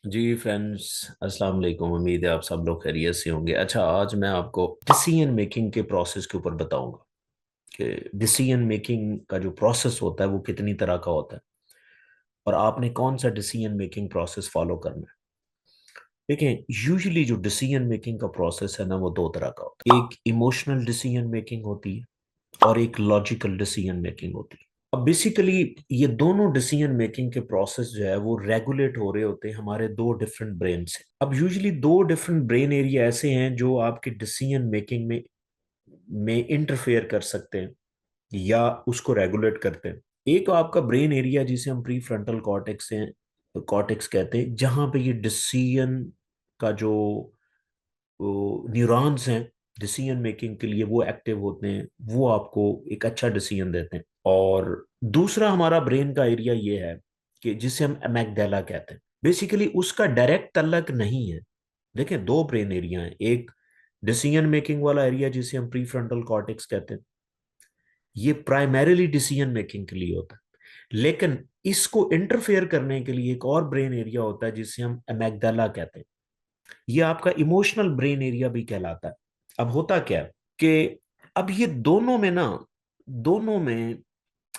जी friends, अस्सलाम वालेकुम। उम्मीद है आप सब लोग खैरियत से होंगे। अच्छा, आज मैं आपको डिसीजन मेकिंग के प्रोसेस के ऊपर बताऊंगा कि डिसीजन मेकिंग का जो प्रोसेस होता है वो कितनी तरह का होता है और आपने कौन सा डिसीजन मेकिंग प्रोसेस फॉलो करना है। देखें, यूजुअली जो डिसीजन मेकिंग का प्रोसेस है ना, वो दो तरह का होता है। एक इमोशनल डिसीजन मेकिंग होती है और एक लॉजिकल डिसीजन मेकिंग होती है। अब बेसिकली ये दोनों डिसीजन मेकिंग के प्रोसेस जो है वो रेगुलेट हो रहे होते हैं हमारे दो डिफरेंट ब्रेन से। अब यूजुअली दो डिफरेंट ब्रेन एरिया ऐसे हैं जो आपके डिसीजन मेकिंग में इंटरफेयर कर सकते हैं या उसको रेगुलेट करते हैं। एक तो आपका ब्रेन एरिया जिसे हम प्री फ्रंटल कॉर्टेक्स कहते हैं, जहां पे ये डिसीजन का जो न्यूरॉन्स हैं डिसीजन मेकिंग के लिए वो एक्टिव होते हैं, वो आपको एक अच्छा डिसीजन देते हैं। और दूसरा हमारा ब्रेन का एरिया ये है कि जिसे हम एमेगडाला कहते हैं। बेसिकली उसका डायरेक्ट तल्लक नहीं है। देखें, दो ब्रेन एरिया हैं। एक डिसीजन मेकिंग वाला एरिया जिसे हम प्री फ्रंटल कॉर्टेक्स कहते हैं, ये प्राइमरीली डिसीजन मेकिंग के लिए होता है। लेकिन इसको इंटरफेयर करने के लिए एक और ब्रेन एरिया होता है जिसे हम एमेगडाला कहते हैं। ये आपका इमोशनल ब्रेन एरिया भी कहलाता है। अब होता क्या है कि अब ये दोनों में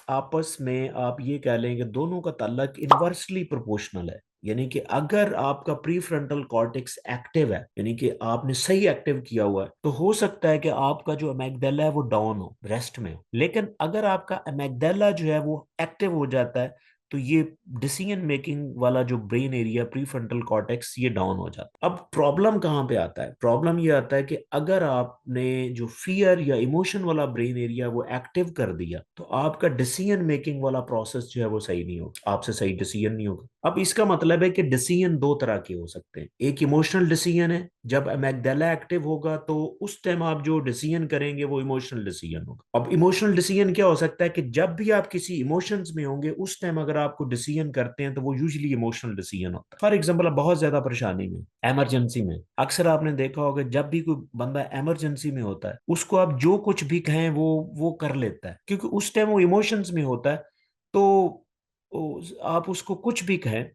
आपस में आप ये कह लें कि दोनों का ताल्लुक इनवर्सली प्रोपोर्शनल है। यानी कि अगर आपका प्री फ्रंटल कॉर्टेक्स एक्टिव है, यानी कि आपने सही एक्टिव किया हुआ है, तो हो सकता है कि आपका जो अमेगडाला है वो डाउन हो, रेस्ट में हो। लेकिन अगर आपका अमेगडाला जो है वो एक्टिव हो जाता है, तो ये डिसीजन मेकिंग वाला जो brain area pre frontal cortex ये डाउन हो जाता है। अब प्रॉब्लम कहाँ पे आता है? प्रॉब्लम ये आता है कि अगर आपने जो फियर या इमोशन वाला ब्रेन एरिया वो एक्टिव कर दिया, तो आपका डिसीजन मेकिंग वाला प्रोसेस जो है वो सही नहीं होगा, आपसे सही डिसीजन नहीं होगा। अब इसका मतलब है कि डिसीजन दो तरह के हो सकते हैं। एक इमोशनल डिसीजन है, जब अमेगडाला एक्टिव होगा तो उस टाइम आप जो डिसीजन करेंगे वो इमोशनल डिसीजन होगा। अब इमोशनल डिसीजन क्या हो सकता है कि जब भी आप किसी इमोशंस में होंगे उस टाइम अगर आपको डिसीजन करते हैं तो वो यूजुअली इमोशनल डिसीजन होता है। फॉर एग्जांपल, बहुत ज्यादा परेशानी में, इमरजेंसी में, अक्सर आपने देखा होगा जब भी कोई बंदा इमरजेंसी में होता है उसको आप जो कुछ भी कहें वो कर लेता है, क्योंकि उस टाइम वो इमोशंस में होता है। तो आप उसको कुछ भी कहें,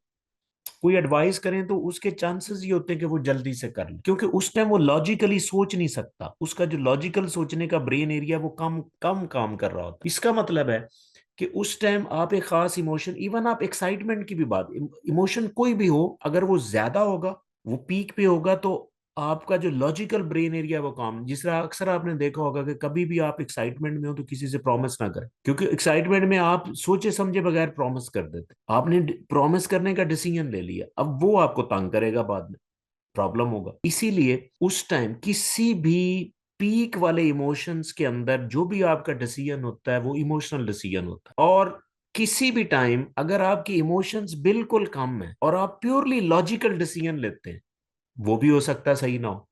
कोई एडवाइस करें, तो उसके चांसेस ये होते हैं कि वो जल्दी से कर ले, क्योंकि उस टाइम वो लॉजिकली सोच नहीं सकता। उसका जो लॉजिकल सोचने का ब्रेन एरिया वो कम कम काम कर रहा होता है। इसका मतलब है कि उस टाइम आप एक खास इमोशन, इवन आप एक्साइटमेंट की भी बात, इमोशन कोई भी हो, अगर वो ज्यादा होगा, वो पीक पे होगा, तो आपका जो लॉजिकल ब्रेन एरिया वो काम, जिस तरह अक्सर आपने देखा होगा कि कभी भी आप एक्साइटमेंट में हो तो किसी से प्रॉमिस ना करें, क्योंकि एक्साइटमेंट में आप सोचे समझे बगैर प्रॉमिस कर देते। आपने प्रॉमिस करने का डिसीजन ले लिया, अब वो आपको तंग करेगा, बाद में प्रॉब्लम होगा। इसीलिए उस टाइम किसी भी पीक वाले इमोशंस के अंदर जो भी आपका डिसीजन होता है वो इमोशनल डिसीजन होता है। और किसी भी टाइम अगर आपकी इमोशंस बिल्कुल कम है और आप प्योरली लॉजिकल डिसीजन लेते हैं, वो भी हो सकता है सही ना हो।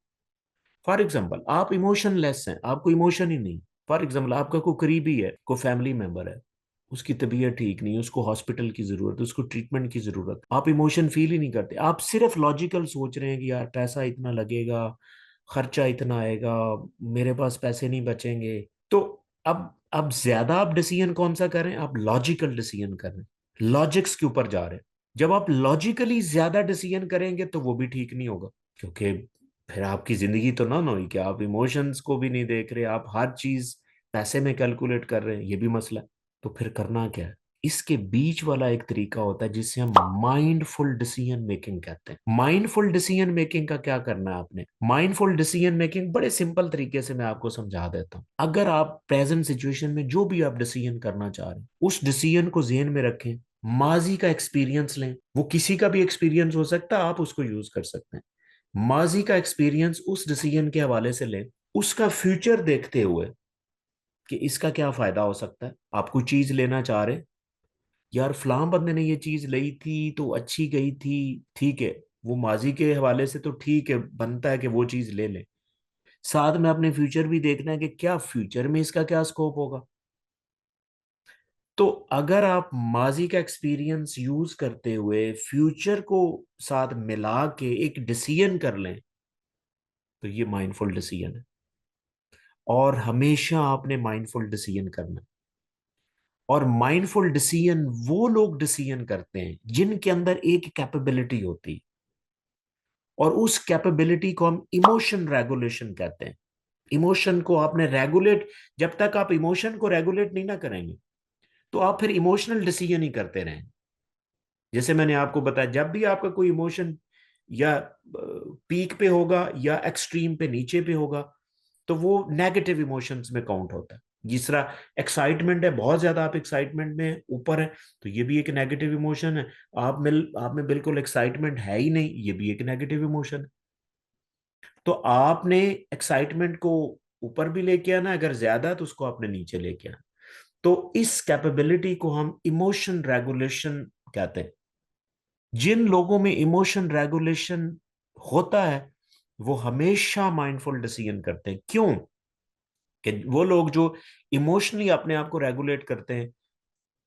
फॉर एग्जाम्पल, आप इमोशनलेस हैं, आपको इमोशन ही नहीं। फॉर एग्जाम्पल, आपका कोई करीबी है, कोई फैमिली मेंबर है, उसकी तबीयत ठीक नहीं है, उसको हॉस्पिटल की जरूरत है, उसको ट्रीटमेंट की जरूरत है, आप इमोशन फील ही नहीं करते, आप सिर्फ लॉजिकल सोच रहे हैं कि यार पैसा इतना लगेगा, खर्चा इतना आएगा, मेरे पास पैसे नहीं बचेंगे। तो अब ज्यादा आप डिसीजन कौन सा कर रहे हैं? आप लॉजिकल डिसीजन कर रहे हैं, लॉजिक्स के ऊपर जा रहे हैं। जब आप लॉजिकली ज्यादा डिसीजन करेंगे तो वो भी ठीक नहीं होगा, क्योंकि फिर आपकी जिंदगी तो ना हुई कि आप इमोशंस को भी नहीं देख रहे, आप हर चीज पैसे में कैलकुलेट कर रहे हैं, ये भी मसला है। तो फिर करना क्या है? इसके बीच वाला एक तरीका होता है जिसे हम माइंडफुल डिसीजन मेकिंग कहते हैं। माइंडफुल डिसीजन मेकिंग का क्या करना है आपने? माइंडफुल डिसीजन मेकिंग बड़े सिंपल तरीके से मैं आपको समझा देता हूँ। अगर आप प्रेजेंट सिचुएशन में जो भी आप डिसीजन करना चाह रहे हैं, उस डिसीजन को जेहन में रखें, माजी का एक्सपीरियंस लें, वो किसी का भी एक्सपीरियंस हो सकता है, आप उसको यूज कर सकते हैं। माजी का एक्सपीरियंस उस डिसीजन के हवाले से लें, उसका फ्यूचर देखते हुए कि इसका क्या फायदा हो सकता है। आप कोई चीज लेना चाह रहे हैं, यार फलां बंदे ने ये चीज ली थी तो अच्छी गई थी, ठीक है, वो माजी के हवाले से तो ठीक है, बनता है कि वो चीज ले ले। साथ में अपने फ्यूचर भी देखना है कि क्या फ्यूचर में इसका क्या स्कोप होगा। तो अगर आप माजी का एक्सपीरियंस यूज करते हुए फ्यूचर को साथ मिला के एक डिसीजन कर लें, तो ये माइंडफुल डिसीजन है। और हमेशा आपने माइंडफुल डिसीजन करना है। और माइंडफुल डिसीजन वो लोग डिसीजन करते हैं जिनके अंदर एक कैपेबिलिटी होती है। और उस कैपेबिलिटी को हम इमोशन रेगुलेशन कहते हैं। इमोशन को आपने रेगुलेट, जब तक आप इमोशन को रेगुलेट नहीं ना करेंगे तो आप फिर इमोशनल डिसीजन ही करते रहेंगे। जैसे मैंने आपको बताया, जब भी आपका कोई इमोशन या पीक पे होगा या एक्सट्रीम पे नीचे पे होगा, तो वो नेगेटिव इमोशंस में काउंट होता है। जिस तरह एक्साइटमेंट है, बहुत ज्यादा आप एक्साइटमेंट में ऊपर है, तो ये भी एक नेगेटिव इमोशन है। आप में बिल्कुल एक्साइटमेंट है ही नहीं, ये भी एक नेगेटिव इमोशन है। तो आपने एक्साइटमेंट को ऊपर भी लेके आना, अगर ज्यादा तो उसको आपने नीचे लेके आना। तो इस कैपेबिलिटी को हम इमोशन रेगुलेशन कहते हैं। जिन लोगों में इमोशन रेगुलेशन होता है वो हमेशा माइंडफुल डिसीजन करते हैं। क्यों? कि वो लोग जो इमोशनली अपने आप को रेगुलेट करते हैं,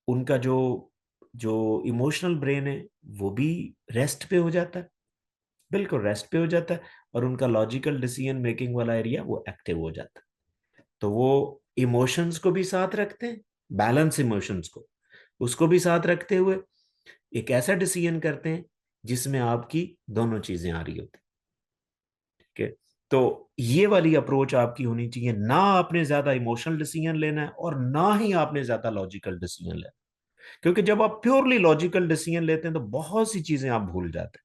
उनका जो जो इमोशनल ब्रेन है वो भी रेस्ट पे हो जाता है, बिल्कुल रेस्ट पे हो जाता है। और उनका लॉजिकल डिसीजन मेकिंग वाला एरिया वो एक्टिव हो जाता है। तो वो इमोशंस को भी साथ रखते हैं, बैलेंस इमोशंस को, उसको भी साथ रखते हुए एक ऐसा डिसीजन करते हैं जिसमें आपकी दोनों चीजें आ रही होती। ठीक है? तो ये वाली अप्रोच आपकी होनी चाहिए, ना आपने ज्यादा इमोशनल डिसीजन लेना है और ना ही आपने ज्यादा लॉजिकल डिसीजन लेना है। क्योंकि जब आप प्योरली लॉजिकल डिसीजन लेते हैं तो बहुत सी चीजें आप भूल जाते हैं,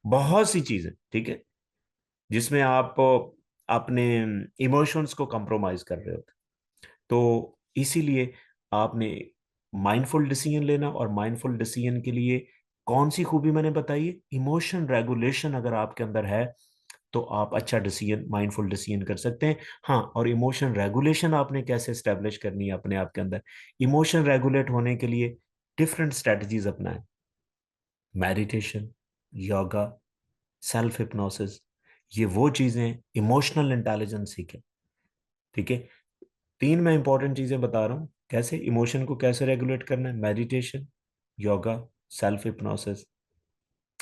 बहुत सी चीजें, ठीक है, जिसमें आप अपने इमोशंस को कंप्रोमाइज कर रहे होते हैं। तो इसीलिए आपने माइंडफुल डिसीजन लेना, और माइंडफुल डिसीजन के लिए कौन सी खूबी मैंने बताई है, इमोशन रेगुलेशन अगर आपके अंदर है तो आप अच्छा डिसीजन, माइंडफुल डिसीजन कर सकते हैं। हाँ, और इमोशन रेगुलेशन आपने कैसे स्टेब्लिश करनी है अपने आप के अंदर? इमोशन रेगुलेट होने के लिए डिफरेंट स्ट्रेटजीज अपनाएं। मेडिटेशन, योगा, सेल्फ हिप्नोसिस, ये वो चीजें इमोशनल इंटेलिजेंस सीखें। ठीक है? तीन मैं इंपॉर्टेंट चीजें बता रहा हूं, कैसे इमोशन को कैसे रेगुलेट करना है: meditation, yoga, self hypnosis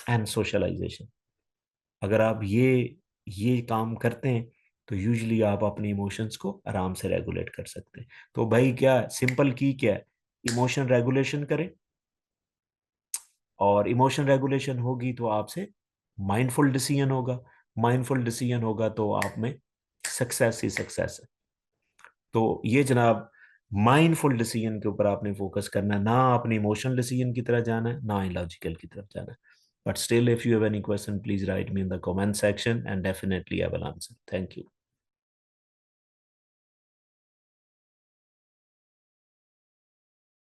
and socialisation. अगर आप ये काम करते हैं तो यूजुअली आप अपने इमोशंस को आराम से रेगुलेट कर सकते हैं। तो भाई क्या सिंपल की क्या है, इमोशन रेगुलेशन करें, और इमोशन रेगुलेशन होगी तो आपसे माइंडफुल डिसीजन होगा, माइंडफुल डिसीजन होगा तो आप में सक्सेस ही सक्सेस है। तो ये जनाब, माइंडफुल डिसीजन के ऊपर आपने फोकस करना है, ना अपने इमोशनल डिसीजन की तरफ जाना है, ना ही लॉजिकल की तरफ जाना है। But still, if you have any question, please write me in the comment section and definitely I will answer. Thank you.